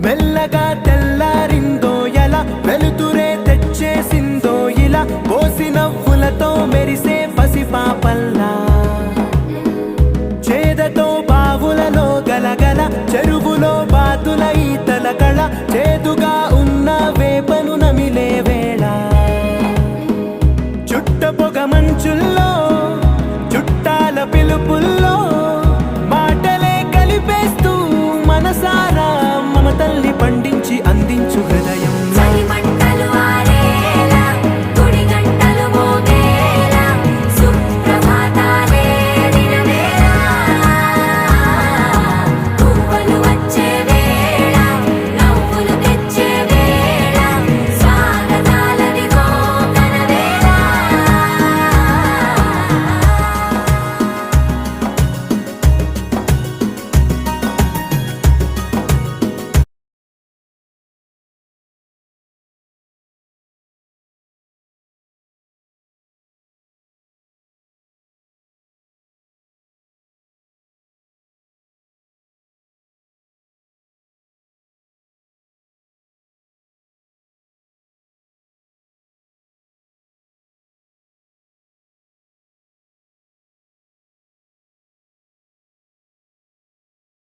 మెల్లగా తెల్లారిందో ఎలా, వెలుతురే తెచ్చేసిందో ఇలా, పోసి నవ్వులతో మెరిసే పసిపాపల్లా. చేదతో బావులలో గలగల, చెరువులో బాతుల ఈతల కళ, చేదుగా ఉన్న వేపను నమిలే వేళ. చుట్ట పొగ మంచుల్లో, చుట్టాల పిలుపుల్లో, మాటలే కలిపేస్తూ మనసారా మమతల్ని పండించి